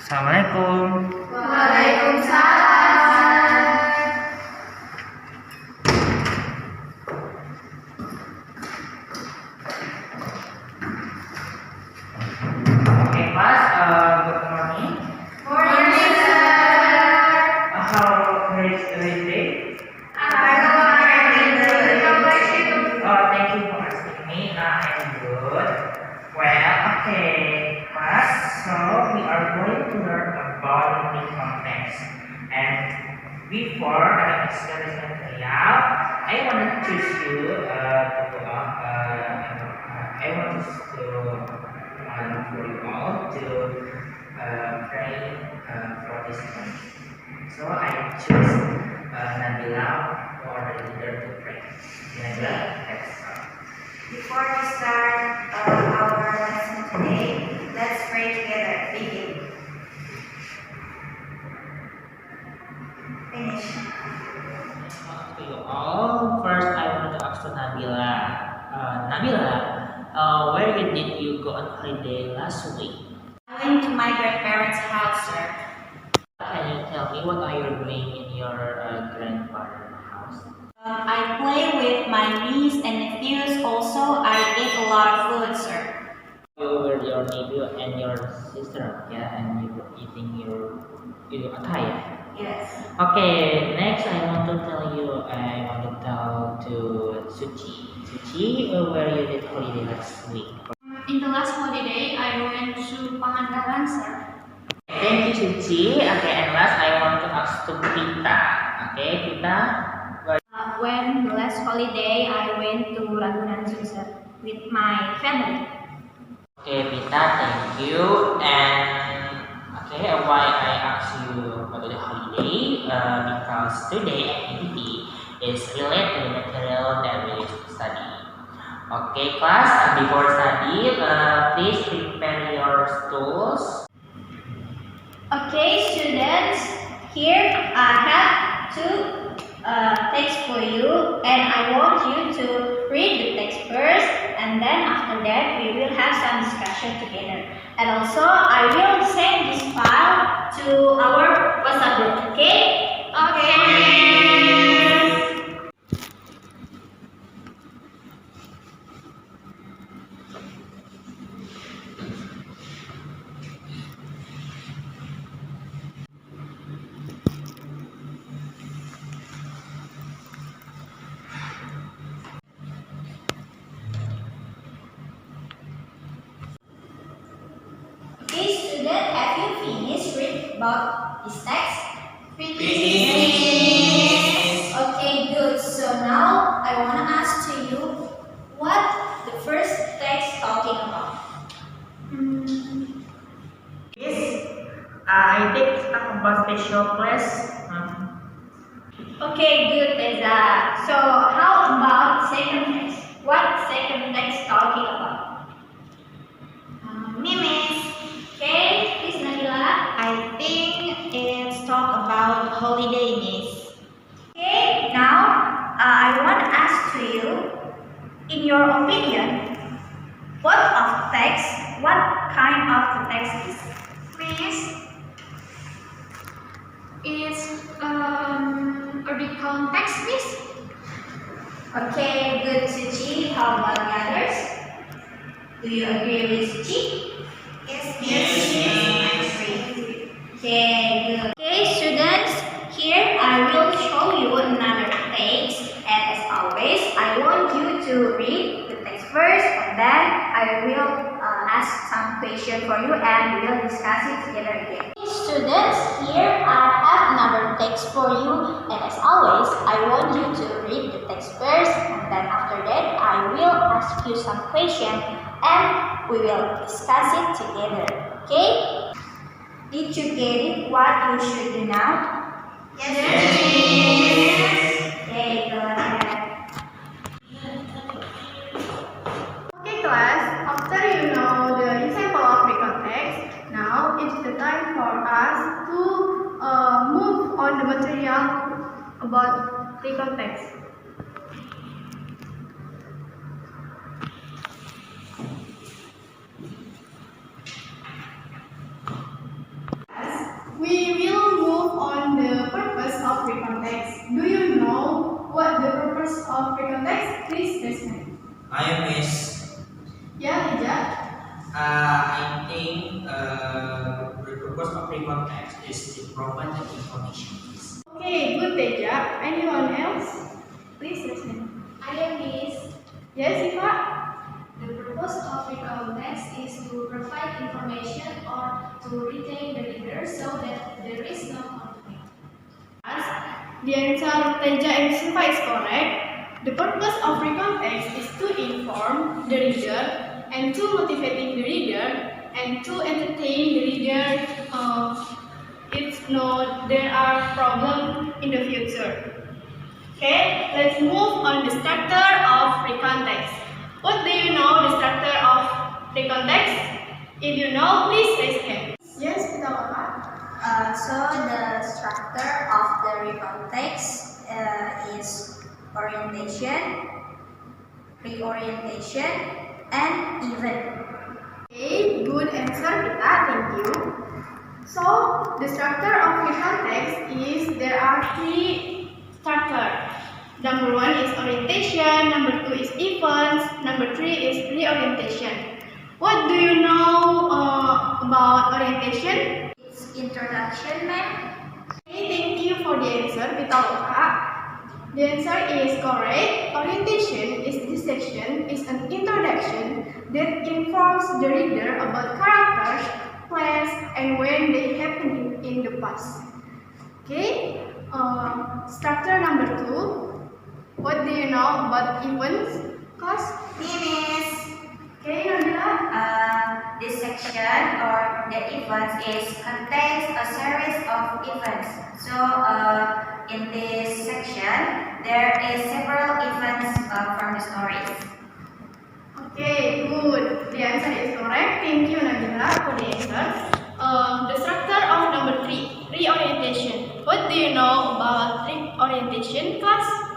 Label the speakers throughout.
Speaker 1: Assalamualaikum.
Speaker 2: Waalaikumsalam.
Speaker 1: Okay, class. Good morning.
Speaker 2: Morning, sir.
Speaker 1: How is the day? Thank you for asking me. I'm good. Well, okay, class. So we are going to learn about the context. And before I explain this material, I want to choose you I want to for you all to pray for this morning. So I choose Nabila or the leader to pray. Nabila, let's start.
Speaker 2: Before we start our lesson today, let's pray together. Begin. Finish.
Speaker 1: To you all, first I want to ask to Nabila. Nabila, where did you go on holiday last week?
Speaker 2: I went to my grandparents' house, sir.
Speaker 1: Can you tell me what are you doing in your grandfather's house?
Speaker 2: I play with my niece and nephews. Also, I ate a lot of food, sir.
Speaker 1: You were your nephew and your sister, yeah, and you were eating your attire.
Speaker 2: Yes.
Speaker 1: Okay, next I want to tell to Suci. Suci, where you did holiday last week?
Speaker 3: In the last holiday, I went to Pangandaran, sir.
Speaker 1: Thank you, Suci. Okay, and last I want to ask to Pita. Okay, Pita.
Speaker 3: When the last holiday, I went to Ragunan, sir, with my family.
Speaker 1: Okay, Pita, thank you. And okay, why I ask you about the holiday? Because today activity is related to the material that we used to study. Okay, class. Before study, please prepare your stools.
Speaker 2: Okay, students, here I have two texts for you, and I want you to read the text first, and then after that we will have some discussion together. And also, I will send this file to our WhatsApp group. Okay? Okay. Okay, student, have you finished reading about this text? Finish. Okay, good. So now I want to ask to you what the first text talking about.
Speaker 1: Yes, I did talk about special place.
Speaker 2: Okay, good, Teza. So how about second text? What second text talking about? Mimis. Okay, please Nabila. I think it's talk about holiday, miss. Okay, now I want to ask to you, in your opinion, what kind of the text is? Miss?
Speaker 3: It's a context, miss.
Speaker 2: Okay, good, Suci. How about the others? Do you agree with Suci? Yes, yes. I agree. Okay, good. Okay, students, here I will show you another text. And as always, I want you to read the text first, and then I will ask some question for you, and we will discuss it together again. Okay, students, here I have another text for you, and as always, I want you to read the text first, and then after that, I will ask you some questions, and we will discuss it together. Okay? Did you get it? What you should do now? Yes. Okay, go ahead.
Speaker 4: Okay class, after you know the example of the context, now it's the time for us to move on the material about the context. we will move on the purpose of recontext. Do you know what the purpose of recontext? Please listen.
Speaker 1: I miss.
Speaker 4: Yeah, Teza.
Speaker 1: I think the purpose of recontext is to provide the information.
Speaker 4: Okay, good, Teza. Anyone else? Please listen.
Speaker 3: I am Miss.
Speaker 4: Yes, Iva?
Speaker 3: The purpose of recontext is to provide information or to retain the reader so that there is no conflict.
Speaker 4: The answer Teza and Siva is correct. The purpose of recontext is to inform the reader and to motivating the reader and to entertain the reader if there are problems in the future. Okay, let's move on the structure of recontext. What do you know the structure of recontext? If you know, please raise hand. Yes, Pitaloka.
Speaker 2: So the structure of the recontext is orientation, reorientation, and event.
Speaker 4: Okay, good answer, Pita. Thank you. So the structure of recontext is there are three structures. Number 1 is orientation, number 2 is events, number 3 is reorientation. What do you know about orientation?
Speaker 2: It's introduction, ma'am.
Speaker 4: Okay, thank you for the answer, Pitaloka. The answer is correct. Orientation is this section is an introduction that informs the reader about characters, place, and when they happened in the past. Okay, structure number 2. What do you know about events? Class?
Speaker 2: Miss.
Speaker 4: Okay, Nabila.
Speaker 2: This section or the events contains a series of events. So in this section, there is several events from the stories.
Speaker 4: Okay, good. The answer is correct. Thank you, Nabila, for the answer. The structure of number 3, reorientation. What do you know about reorientation, class?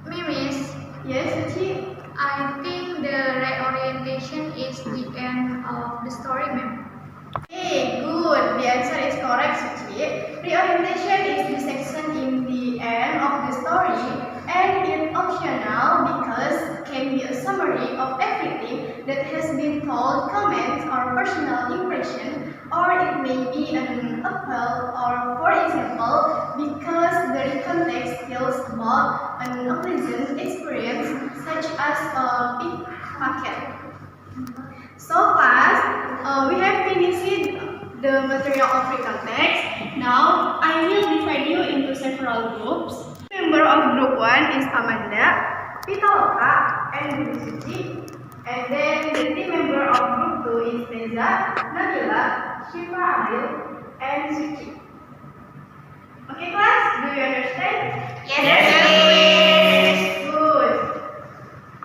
Speaker 3: Miss,
Speaker 4: Yes, Suci.
Speaker 3: I think the reorientation is the end of the story, ma'am.
Speaker 4: Okay, good. The answer is correct, Suci. Reorientation is the section in the end of the story and it's optional because it can be a summary of everything that has been told, comments or personal impression, or it may be an appeal or, for example, because the context tells about an unpleasant experience such as a pickpocket. So class, we have finished the material of recontext. Now, I will divide you into several groups. Member of group 1 is Amanda, Pitaloka, and Suci. And then the team member of group 2 is Teza, Nabila, Shifa Adil, and Suci. Okay class, do you understand?
Speaker 2: Yes,
Speaker 4: Good.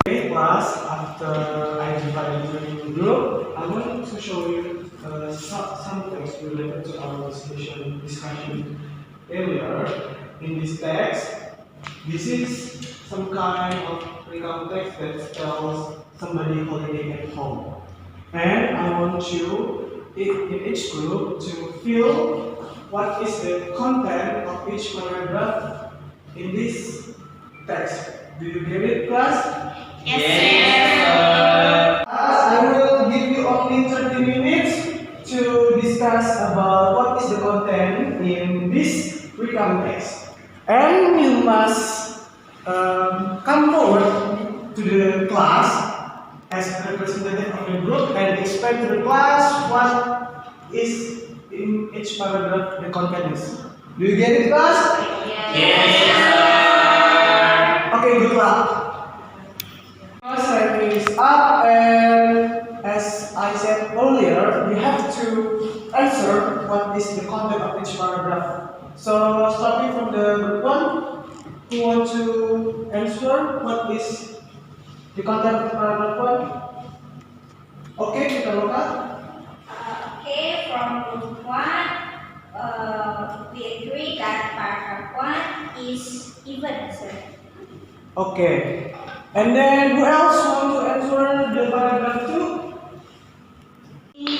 Speaker 5: Okay, class, after I divided you into group, I want to show you some things related to our discussion earlier. In this text, this is some kind of recontext that tells somebody holiday at home. And I want you, in each group, to feel what is the content of each paragraph in this text. Do you get it, class? I will give you only 30 minutes to discuss about what is the content in this recontext. And you must come forward to the class as a representative of the group and explain to the class what is in each paragraph the content is. Do you get it, class? Okay, good luck. Class time is up, and as I said earlier, you have to answer what is the content of each paragraph. So, starting from the group 1, who want to answer what is the content of paragraph 1? Okay, Pitaloka.
Speaker 2: Okay, from group 1, we agree that paragraph 1 is even, sir.
Speaker 5: Okay. And then who else want to answer the paragraph 2?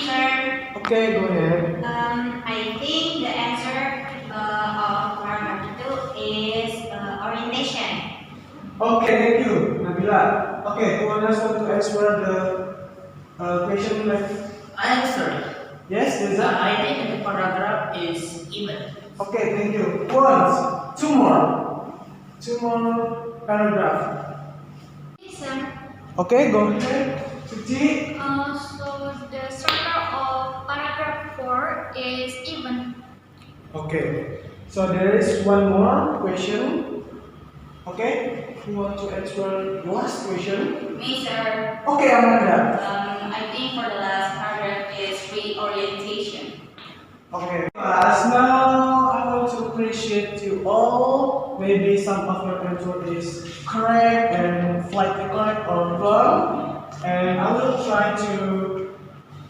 Speaker 2: Sir.
Speaker 5: Okay, go ahead.
Speaker 2: I think the answer of paragraph 2 is orientation.
Speaker 5: Okay, thank you, Nabila. Okay, who else want to answer the question left?
Speaker 1: I'm sorry.
Speaker 5: Yes, Teza?
Speaker 1: I think the paragraph is even.
Speaker 5: Okay, thank you. Once, two more. Two more paragraph.
Speaker 3: Listen.
Speaker 5: Okay, go ahead. Suci.
Speaker 3: So the structure of paragraph 4 is even.
Speaker 5: Okay, so there is one more question. Okay, who want to answer the last question?
Speaker 2: Me, sir.
Speaker 5: Okay, Amanda.
Speaker 2: I think for the last paragraph is reorientation.
Speaker 5: Okay, class, now I want to appreciate you all. Maybe some of your answer is correct and slightly correct or wrong. And I will try to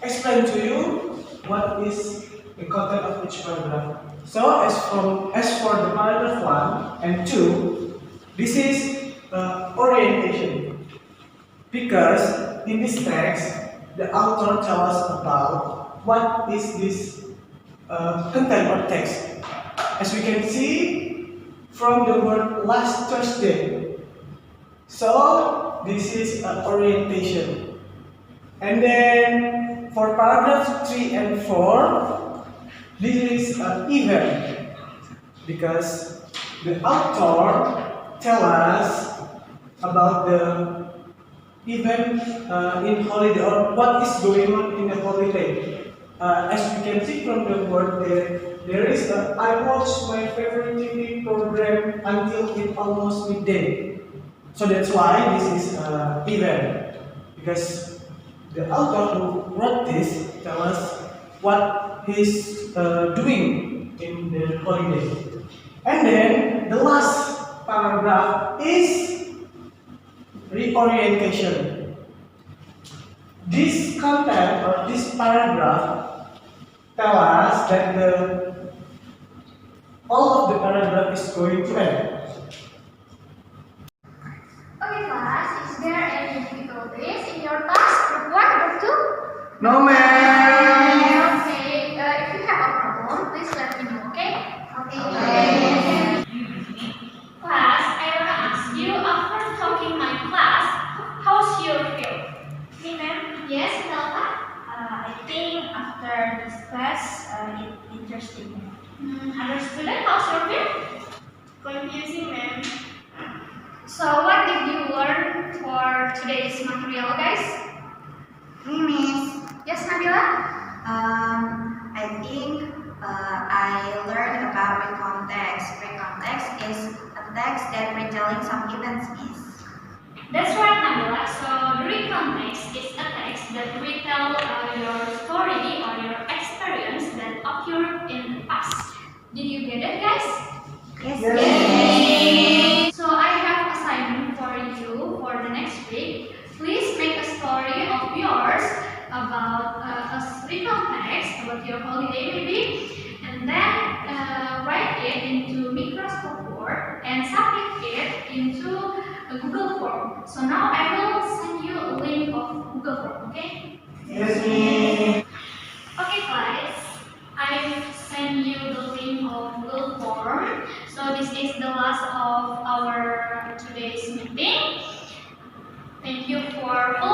Speaker 5: explain to you what is the content of each paragraph. So as for the paragraph 1 and 2, this is orientation. Because in this text, the author tells us about what is this content or text. As we can see from the word last Thursday. So this is orientation. And then for paragraphs 3 and 4, this is an event. Because the author tells us about the event in holiday or what is going on in the holiday. As we can see from the word there is I watched my favorite TV program until it almost midday. So that's why this is event. Because the author who wrote this tells us what he's doing in the holiday. And then the last paragraph is reorientation. This content or this paragraph tell us that all of the paragraph is going to end.
Speaker 4: Okay, class, is there any difficulties in your task group 1 or 2?
Speaker 5: No, ma'am.
Speaker 4: Okay, if you have a problem, please let me know, okay?
Speaker 3: Class, I want to ask you, after talking my class, how's your feel?
Speaker 2: Me, ma'am.
Speaker 3: Yes, Pitaloka?
Speaker 2: I think after this class, it's interesting.
Speaker 3: Understood it? How's your feel?
Speaker 4: Confusing, ma'am.
Speaker 3: So, what did you learn for today's material, guys?
Speaker 2: Me, miss.
Speaker 3: Yes, Nabila?
Speaker 2: I think I learned about recontext. Recontext is a text that retelling some events, miss.
Speaker 3: That's right, Nabila. So, the recontext is a text that retell your story or your experience that occurred in the past. Did you get it, guys?
Speaker 2: Yes.
Speaker 3: So, I have assignment for you for the next week. Please make a story of yours about a recontext about your holiday maybe, and then write it into Microsoft Word and submit it into a Google Form. So now I will send you a link of Google Form, okay?
Speaker 5: Yes, ma'am.
Speaker 3: Okay, guys. I send you the link of Google Form. So this is the last of our today's meeting. Thank you for following